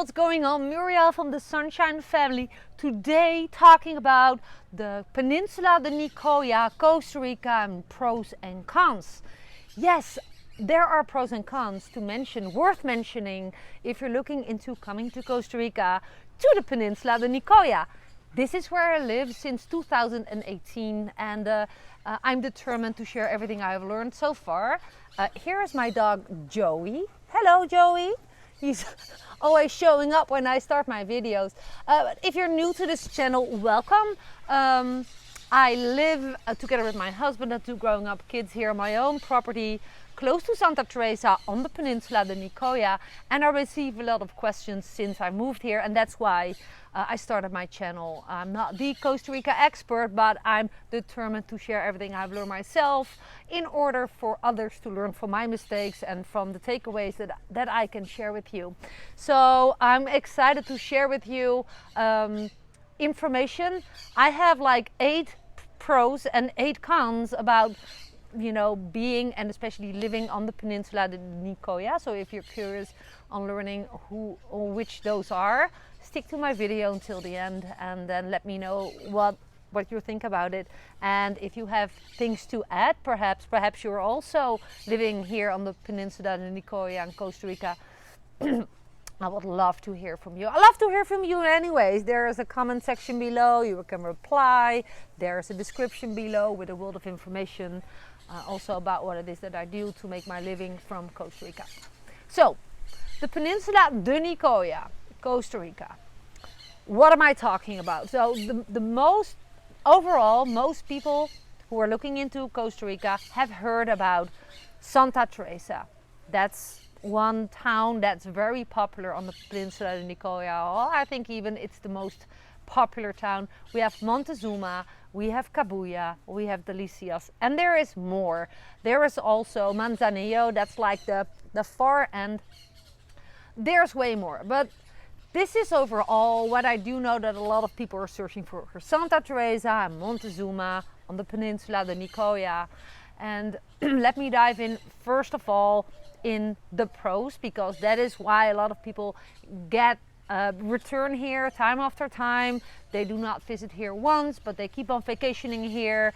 what's going on? Muriel from the Sunshine Family. Today talking about the Peninsula De Nicoya, Costa Rica, and pros and cons. Yes, there are pros and cons to mention, worth mentioning if you're looking into coming to Costa Rica to the Peninsula De Nicoya. This is where I live since 2018 and I'm determined to share everything I've learned so far. Here is my dog Joey. Hello Joey. He's always showing up when I start my videos. If you're new to this channel, welcome. I live together with my husband and two growing up kids here on my own property close to Santa Teresa on the Peninsula de Nicoya, and I receive a lot of questions since I moved here, and that's why I started my channel. I'm not the Costa Rica expert, but I'm determined to share everything I've learned myself in order for others to learn from my mistakes and from the takeaways that I can share with you. So I'm excited to share with you information. I have like 8 pros and 8 cons about being and especially living on the Peninsula de Nicoya. So if you're curious on learning who or which those are, stick to my video until the end and then let me know what you think about it. And if you have things to add, perhaps you're also living here on the Peninsula de Nicoya in Costa Rica. I would love to hear from you. I love to hear from you anyways. There is a comment section below. You can reply. There is a description below with a world of information also about what it is that I do to make my living from Costa Rica. So, the Peninsula de Nicoya, Costa Rica. What am I talking about? So, most people who are looking into Costa Rica have heard about Santa Teresa. That's one town that's very popular on the Peninsula de Nicoya. Oh, I think even it's the most popular town. We have Montezuma, we have Cabuya, we have Delicias, and there is more. There is also Manzanillo, that's like the far end. There's way more, but this is overall what I do know that a lot of people are searching for Santa Teresa and Montezuma on the Peninsula de Nicoya. And let me dive in first of all in the pros, because that is why a lot of people return here time after time. They do not visit here once, but they keep on vacationing here,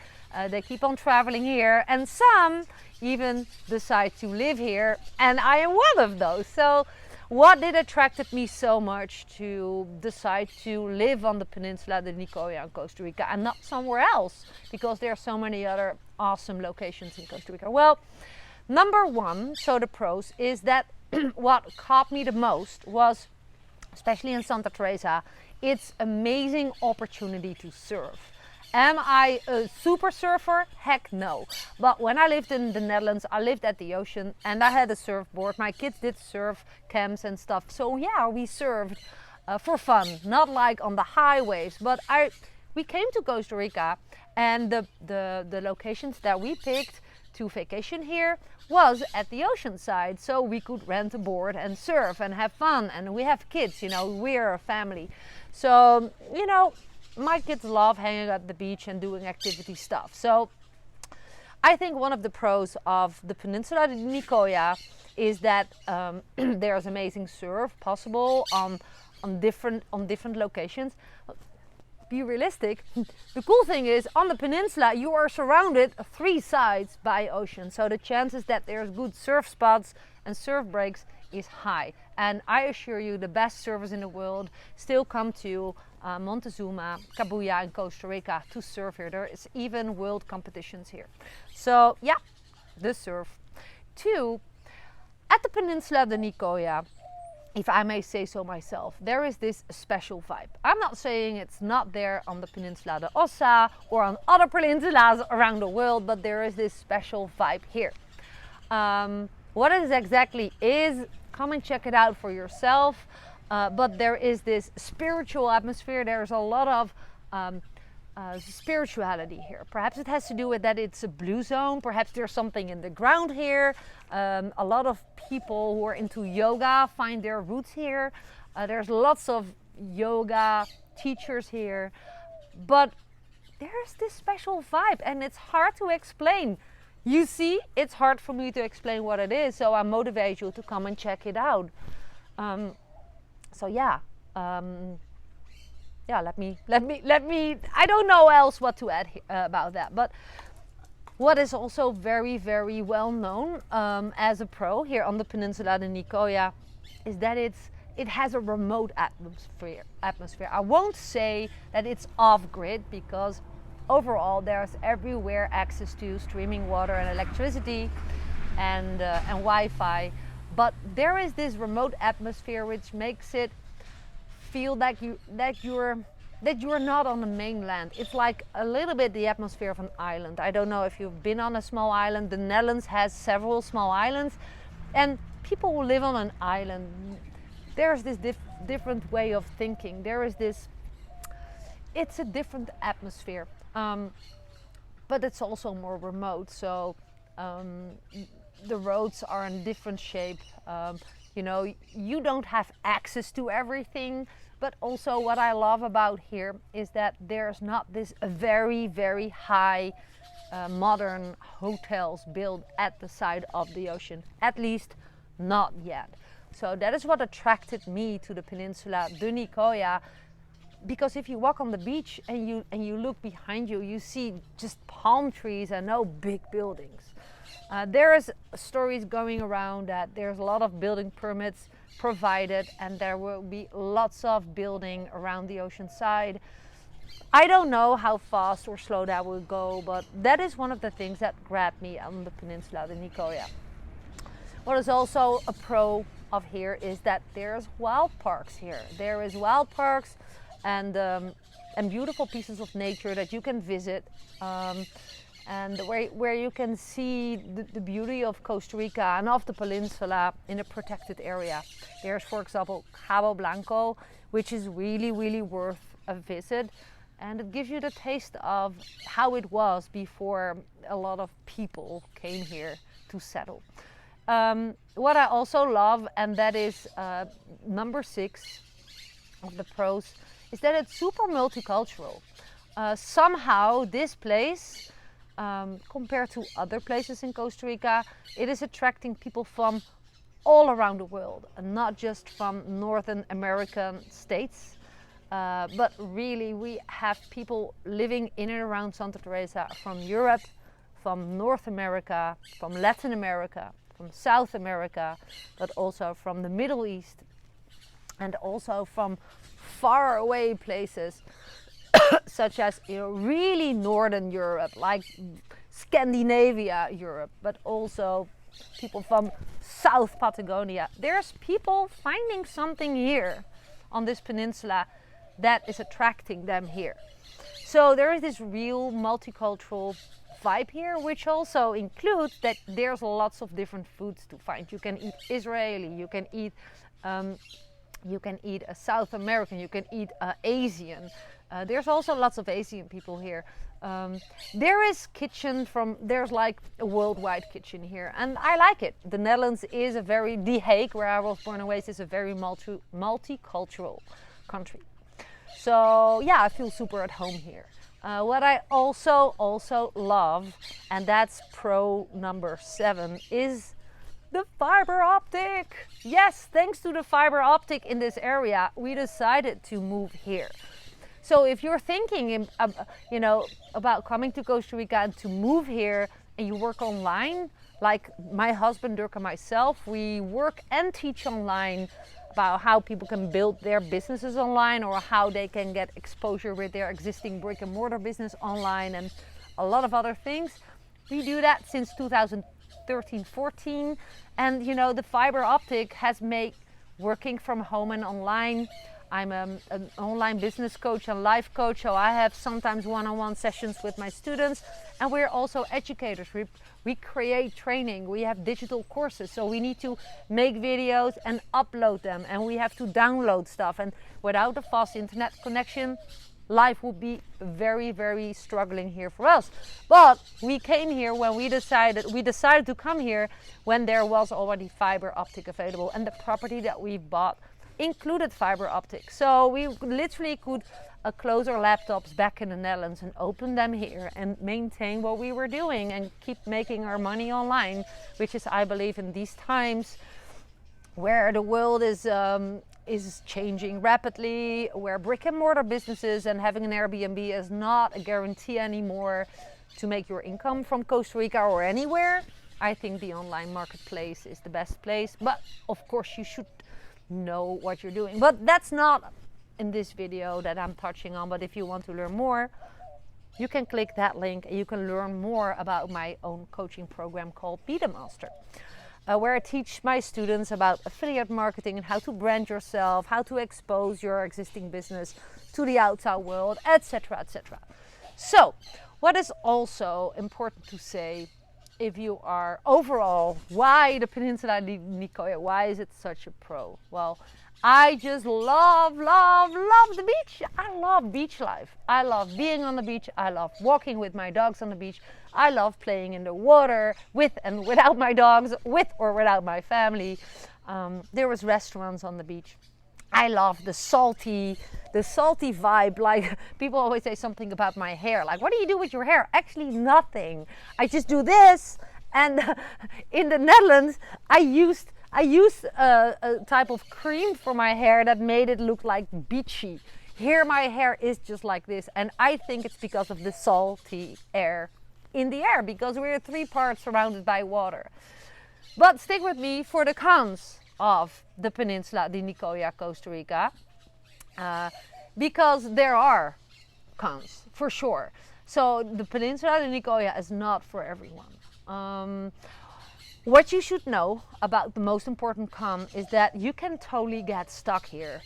they keep on traveling here, and some even decide to live here, and I am one of those. So what did attracted me so much to decide to live on the Peninsula de Nicoya in Costa Rica and not somewhere else, because there are so many other awesome locations in Costa Rica? Well, number one, so the pros, is that what caught me the most was, especially in Santa Teresa, it's amazing opportunity to surf. Am I a super surfer? Heck no. But when I lived in the Netherlands, I lived at the ocean and I had a surfboard. My kids did surf camps and stuff. So yeah, we surfed for fun, not like on the high waves. But we came to Costa Rica, and the locations that we picked to vacation here was at the ocean side, so we could rent a board and surf and have fun. And we have kids, we're a family, so my kids love hanging at the beach and doing activity stuff. So I think one of the pros of the Peninsula de Nicoya is that there's amazing surf possible on different locations. Be realistic. The cool thing is, on the peninsula you are surrounded 3 sides by ocean, so the chances that there's good surf spots and surf breaks is high. And I assure you, the best surfers in the world still come to Montezuma, Cabuya and Costa Rica to surf here. There is even world competitions here. So yeah, the surf. 2, at the Peninsula de Nicoya, if I may say so myself, there is this special vibe. I'm not saying it's not there on the Peninsula de Osa or on other peninsulas around the world, but there is this special vibe here. What it exactly is, come and check it out for yourself. But there is this spiritual atmosphere. There's a lot of spirituality here. Perhaps it has to do with that it's a blue zone. Perhaps there's something in the ground here. A lot of people who are into yoga find their roots here. There's lots of yoga teachers here. But there's this special vibe and it's hard to explain. You see, it's hard for me to explain what it is, so I motivate you to come and check it out. So yeah, yeah. Let me. I don't know else what to add about that. But what is also very, very well known as a pro here on the Peninsula de Nicoya is that it has a remote atmosphere. I won't say that it's off-grid, because overall there's everywhere access to streaming water and electricity and Wi-Fi. But there is this remote atmosphere which makes it feel that you're not on the mainland. It's like a little bit the atmosphere of an island. I don't know if you've been on a small island. The Netherlands has several small islands, and people who live on an island, there's this different way of thinking. It's a different atmosphere, but it's also more remote. So the roads are in different shape. You know, you don't have access to everything. But also what I love about here is that there's not this very, very high modern hotels built at the side of the ocean. At least not yet. So that is what attracted me to the Peninsula de Nicoya. Because if you walk on the beach and you look behind you, you see just palm trees and no big buildings. There is stories going around that there's a lot of building permits provided, and there will be lots of building around the ocean side. I don't know how fast or slow that will go, but that is one of the things that grabbed me on the Peninsula de Nicoya. What is also a pro of here is that there's wild parks here. There is wild parks and beautiful pieces of nature that you can visit. And where you can see the beauty of Costa Rica and of the peninsula in a protected area. There's, for example, Cabo Blanco, which is really, really worth a visit. And it gives you the taste of how it was before a lot of people came here to settle. What I also love, and that is number 6 of the pros, is that it's super multicultural. Somehow this place, compared to other places in Costa Rica, it is attracting people from all around the world, and not just from Northern American states, but really we have people living in and around Santa Teresa from Europe, from North America, from Latin America, from South America, but also from the Middle East, and also from far away places such as, you know, really Northern Europe, like Scandinavia, Europe, but also people from South Patagonia. There's people finding something here on this peninsula that is attracting them here. So there is this real multicultural vibe here, which also includes that there's lots of different foods to find. You can eat Israeli, you can eat a South American, you can eat Asian. There's also lots of Asian people here. There's like a worldwide kitchen here, and I like it. The Netherlands is The Hague, where I was born and raised, is a very multicultural country. So yeah, I feel super at home here. What I also love, and that's pro number 7, is the fiber optic. Yes, thanks to the fiber optic in this area, we decided to move here. So if you're thinking, about coming to Costa Rica and to move here, and you work online, like my husband Dirk and myself, we work and teach online about how people can build their businesses online, or how they can get exposure with their existing brick and mortar business online, and a lot of other things. We do that since 2013-14, and the fiber optic has made working from home and online. I'm an online business coach and life coach, so I have sometimes one-on-one sessions with my students, and we're also educators. We create training, we have digital courses, so we need to make videos and upload them, and we have to download stuff, and without a fast internet connection, life would be very, very struggling here for us. But we came here when we decided to come here when there was already fiber optic available, and the property that we bought included fiber optic. So we literally could close our laptops back in the Netherlands and open them here and maintain what we were doing and keep making our money online, which is, I believe, in these times where the world is is changing rapidly, where brick and mortar businesses and having an Airbnb is not a guarantee anymore to make your income from Costa Rica or anywhere, I think the online marketplace is the best place. But of course you should know what you're doing. But that's not in this video that I'm touching on. But if you want to learn more, you can click that link and you can learn more about my own coaching program called Be The Master. Where I teach my students about affiliate marketing and how to brand yourself, how to expose your existing business to the outside world, etc., etc. So, what is also important to say, if you are overall, why the Peninsula De Nicoya? Why is it such a pro? Well, I just love the beach. I love beach life. I love being on the beach. I love walking with my dogs on the beach. I love playing in the water with and without my dogs, with or without my family. There was restaurants on the beach. I love the salty vibe. Like, people always say something about my hair. Like, what do you do with your hair? Actually, nothing. I just do this. And in the Netherlands, I used a type of cream for my hair that made it look like beachy. Here my hair is just like this, and I think it's because of the salty air in the air, because we're 3 parts surrounded by water. But stick with me for the cons of the Peninsula De Nicoya, Costa Rica, because there are cons for sure. So the Peninsula De Nicoya is not for everyone. What you should know about the most important con is that you can totally get stuck here.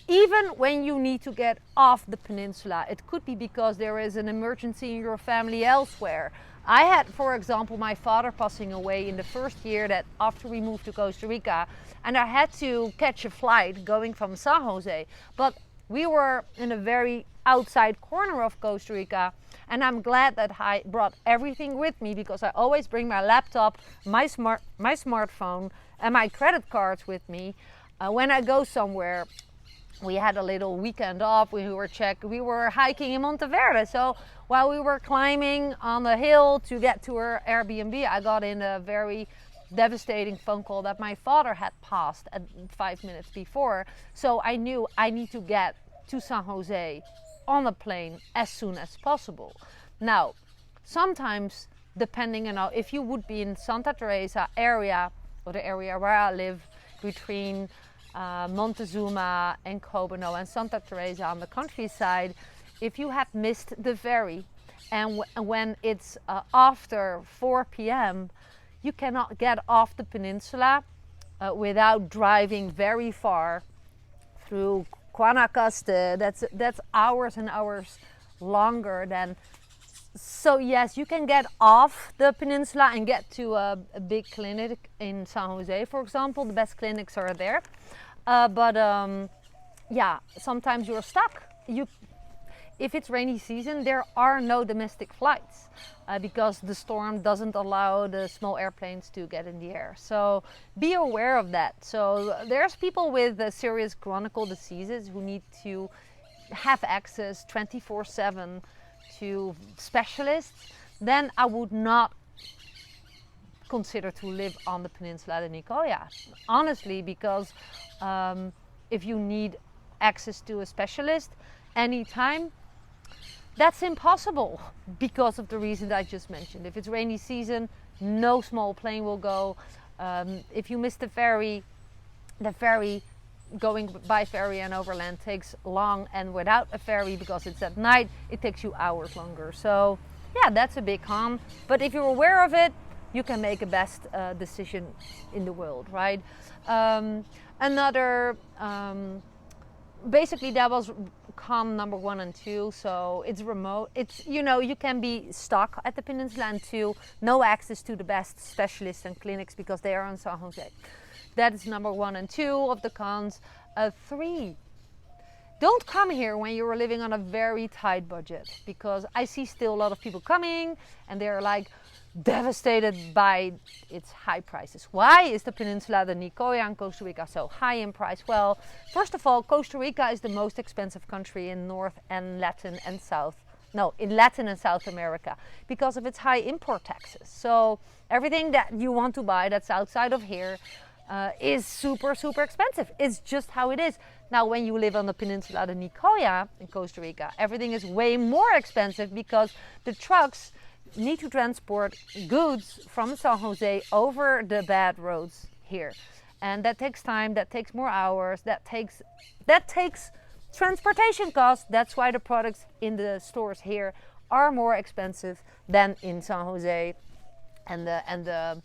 Even when you need to get off the peninsula, it could be because there is an emergency in your family elsewhere. I had, for example, my father passing away in the first year that after we moved to Costa Rica, and I had to catch a flight going from San Jose. But we were in a very outside corner of Costa Rica, and I'm glad that I brought everything with me, because I always bring my laptop, my smartphone, and my credit cards with me when I go somewhere. We had a little weekend off. We were hiking in Monteverde. So while we were climbing on the hill to get to our Airbnb, I got in a very devastating phone call that my father had passed at 5 minutes before. So I knew I need to get to San Jose on a plane as soon as possible. Now, sometimes, depending on if you would be in Santa Teresa area, or the area where I live, between Montezuma and Cobano and Santa Teresa on the countryside, if you have missed the ferry and when it's after 4 p.m., you cannot get off the peninsula without driving very far through Guanacaste. That's hours and hours longer than. So yes, you can get off the peninsula and get to a big clinic in San Jose, for example. The best clinics are there. But yeah, sometimes you're stuck. If it's rainy season, there are no domestic flights because the storm doesn't allow the small airplanes to get in the air. So be aware of that. So there's people with serious chronic diseases who need to have access 24/7 to specialists. Then I would not consider to live on the Peninsula De Nicoya, honestly, because if you need access to a specialist anytime, that's impossible because of the reason that I just mentioned. If it's rainy season, no small plane will go. If you miss the ferry going by ferry and overland takes long, and without a ferry, because it's at night, it takes you hours longer. So yeah, that's a big con. But if you're aware of it, you can make a best decision in the world, right? Basically that was con number 1 and 2. So it's remote. It's, you can be stuck at the peninsula, and 2, no access to the best specialists and clinics because they are in San Jose. That is number 1 and 2 of the cons. 3, don't come here when you're living on a very tight budget, because I see still a lot of people coming and they're like devastated by its high prices. Why is the Peninsula De Nicoya and Costa Rica so high in price? Well, first of all, Costa Rica is the most expensive country in Latin and South America because of its high import taxes. So everything that you want to buy that's outside of here is super, super expensive. It's just how it is. Now, when you live on the Peninsula De Nicoya in Costa Rica, everything is way more expensive because the trucks need to transport goods from San Jose over the bad roads here. And that takes time, that takes more hours, that takes transportation costs. That's why the products in the stores here are more expensive than in San Jose and the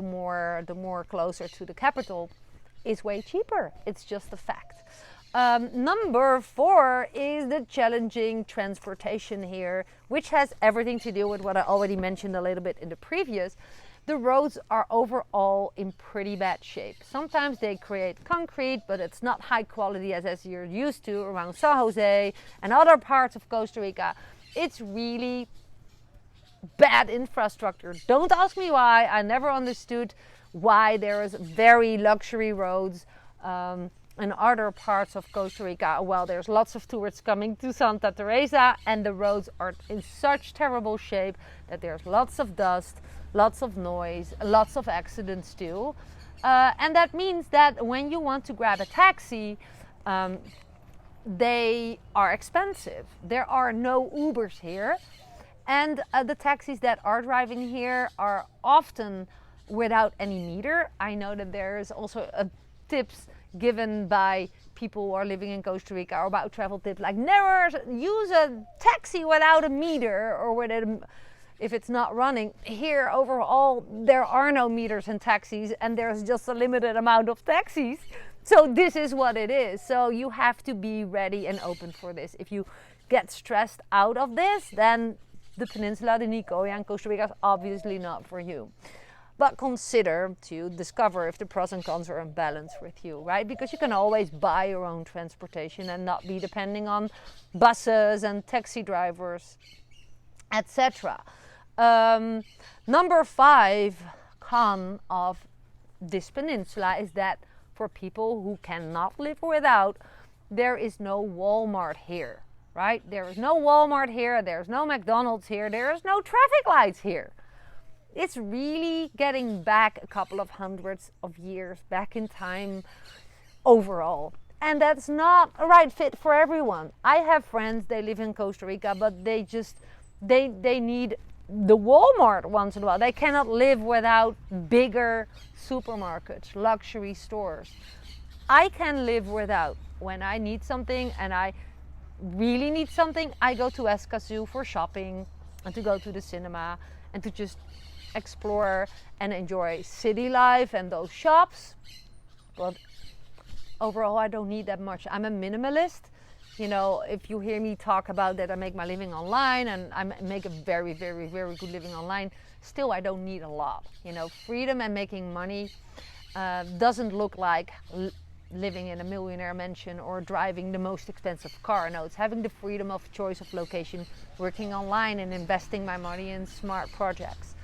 more closer to the capital is way cheaper. It's just a fact. Number 4 is the challenging transportation here, which has everything to do with what I already mentioned a little bit in the previous. The roads are overall in pretty bad shape. Sometimes they create concrete, but it's not high quality as you're used to around San Jose and other parts of Costa Rica. It's really bad infrastructure. Don't ask me why. I never understood why there is very luxury roads in other parts of Costa Rica. Well, there's lots of tourists coming to Santa Teresa and the roads are in such terrible shape that there's lots of dust, lots of noise, lots of accidents too. And that means that when you want to grab a taxi, they are expensive. There are no Ubers here. And the taxis that are driving here are often without any meter. I know that there is also tips given by people who are living in Costa Rica or about travel tips, like never use a taxi without a meter or if it's not running. Here overall there are no meters in taxis and there's just a limited amount of taxis. So this is what it is. So you have to be ready and open for this. If you get stressed out of this, then the Peninsula de Nicoya and Costa Rica is obviously not for you. But consider to discover if the pros and cons are in balance with you, right? Because you can always buy your own transportation and not be depending on buses and taxi drivers, etc. Number 5 con of this peninsula is that for people who cannot live without, there is no Walmart here, right? There is no Walmart here, there's no McDonald's here, there is no traffic lights here. It's really getting back a couple of hundreds of years back in time overall. And that's not a right fit for everyone. I have friends, they live in Costa Rica, but they need the Walmart once in a while. They cannot live without bigger supermarkets, luxury stores. I can live without. When I need something and I really need something, I go to Escazú for shopping and to go to the cinema and to just explore and enjoy city life and those shops. But overall, I don't need that much. I'm a minimalist. You know, if you hear me talk about that I make my living online and I make a very, very, very good living online, still I don't need a lot. You know, freedom and making money doesn't look like living in a millionaire mansion or driving the most expensive car. No, it's having the freedom of choice of location, working online and investing my money in smart projects.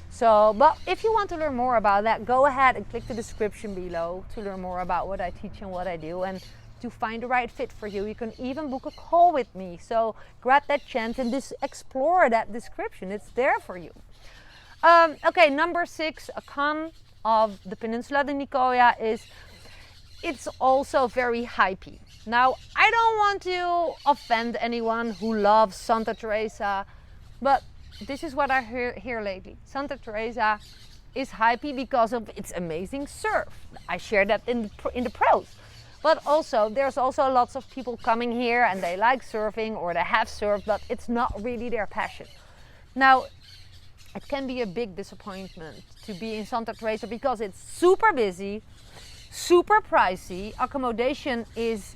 So, but if you want to learn more about that, go ahead and click the description below to learn more about what I teach and what I do and to find the right fit for you. You can even book a call with me. So grab that chance and just explore that description. It's there for you. Okay, number 6, a con of the Peninsula de Nicoya is it's also very hypey. Now, I don't want to offend anyone who loves Santa Teresa, but this is what I hear lately. Santa Teresa is hypey because of its amazing surf. I share that in the pros. But also, there's also lots of people coming here and they like surfing or they have surfed, but it's not really their passion. Now, it can be a big disappointment to be in Santa Teresa because it's super busy, super pricey. Accommodation is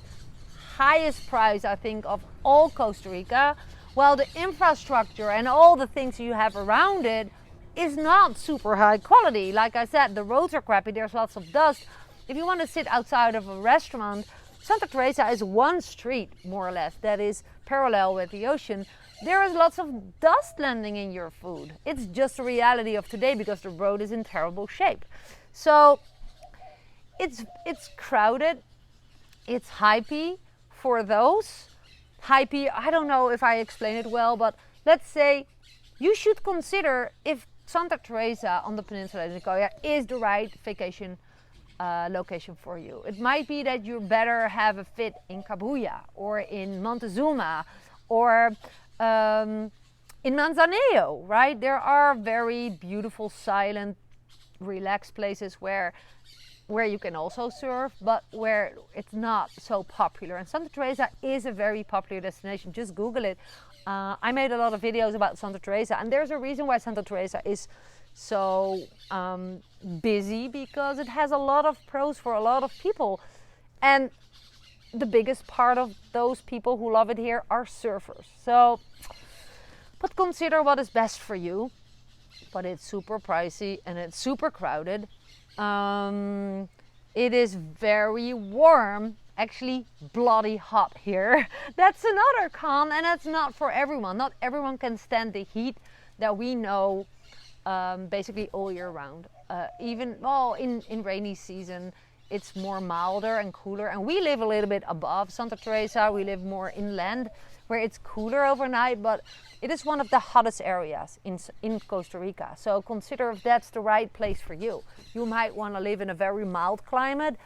highest price, I think, of all Costa Rica. While the infrastructure and all the things you have around it is not super high quality. Like I said, the roads are crappy, there's lots of dust. If you want to sit outside of a restaurant, Santa Teresa is one street, more or less, that is parallel with the ocean. There is lots of dust landing in your food. It's just the reality of today because the road is in terrible shape. So it's crowded, it's hypey for those. Hypey, I don't know if I explain it well, but let's say you should consider if Santa Teresa on the Peninsula De Nicoya is the right vacation location for you. It might be that you better have a fit in Cabuya or in Montezuma or in Manzanillo, right? There are very beautiful, silent, relaxed places where you can also surf, but where it's not so popular. And Santa Teresa is a very popular destination. Just Google it. I made a lot of videos about Santa Teresa, and there's a reason why Santa Teresa is so busy, because it has a lot of pros for a lot of people. And the biggest part of those people who love it here are surfers. So, but consider what is best for you. But it's super pricey and it's super crowded. It is very warm, actually bloody hot here. That's another con, and that's not for everyone. Not everyone can stand the heat that we know basically all year round. Even in rainy season, it's more milder and cooler. And we live a little bit above Santa Teresa. We live more inland, where it's cooler overnight, but it is one of the hottest areas in Costa Rica. So consider if that's the right place for you. You might want to live in a very mild climate,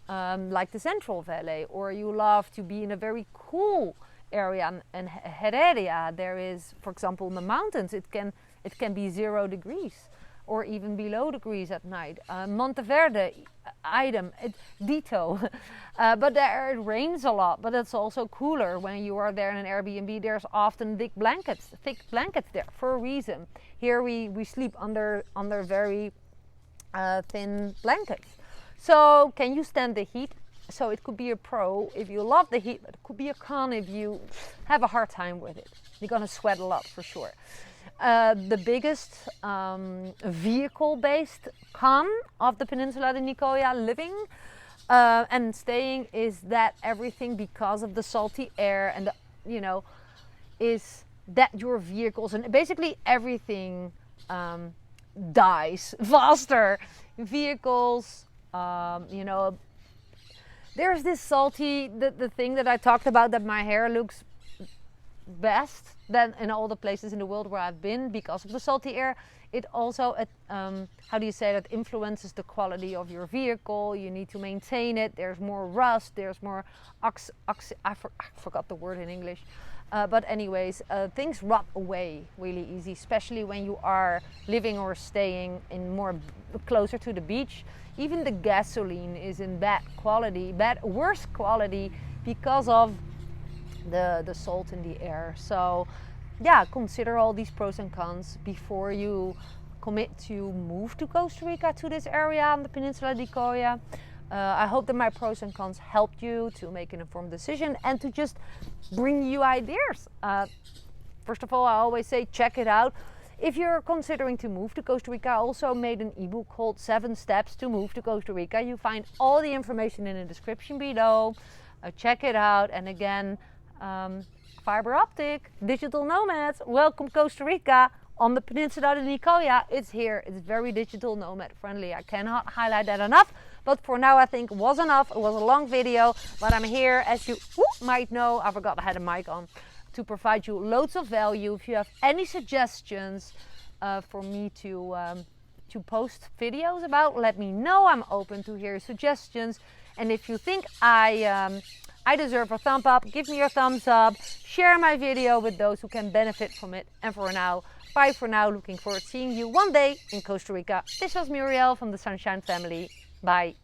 like the Central Valley, or you love to be in a very cool area. In Heredia, there is, for example, in the mountains, it can be 0 degrees or even below degrees at night. Monteverde, ditto. But there it rains a lot, but it's also cooler. When you are there in an Airbnb, there's often thick blankets there for a reason. Here we sleep under very thin blankets. So can you stand the heat? So it could be a pro if you love the heat, but it could be a con if you have a hard time with it. You're gonna sweat a lot for sure. The biggest vehicle-based con of the Peninsula de Nicoya living and staying is that everything, because of the salty air and is that your vehicles and basically everything dies faster. Vehicles, there's this salty, the thing that I talked about, that my hair looks best than in all the places in the world where I've been because of the salty air. It also, that influences the quality of your vehicle. You need to maintain it. There's more rust. There's more I forgot the word in English. But anyways, things rot away really easy, especially when you are living or staying in closer to the beach. Even the gasoline is in worse quality because of the salt in the air. So yeah, consider all these pros and cons before you commit to move to Costa Rica, to this area on the Peninsula de Nicoya. I hope that my pros and cons helped you to make an informed decision and to just bring you ideas. First of all, I always say check it out. If you're considering to move to Costa Rica, I also made an ebook called 7 Steps to Move to Costa Rica. You find all the information in the description below. Check it out. And again, fiber optic, digital nomads, welcome Costa Rica on the Peninsula de Nicoya. It's here. It's very digital nomad friendly. I cannot highlight that enough. But for now, I think it was enough. It was a long video, but I'm here, as you might know, I forgot I had a mic on, to provide you loads of value. If you have any suggestions for me to post videos about, let me know. I'm open to hear suggestions. And if you think I deserve a thumb up, give me your thumbs up. Share my video with those who can benefit from it. And for now, bye for now. Looking forward to seeing you one day in Costa Rica. This was Muriel from the Sunshine Family. Bye.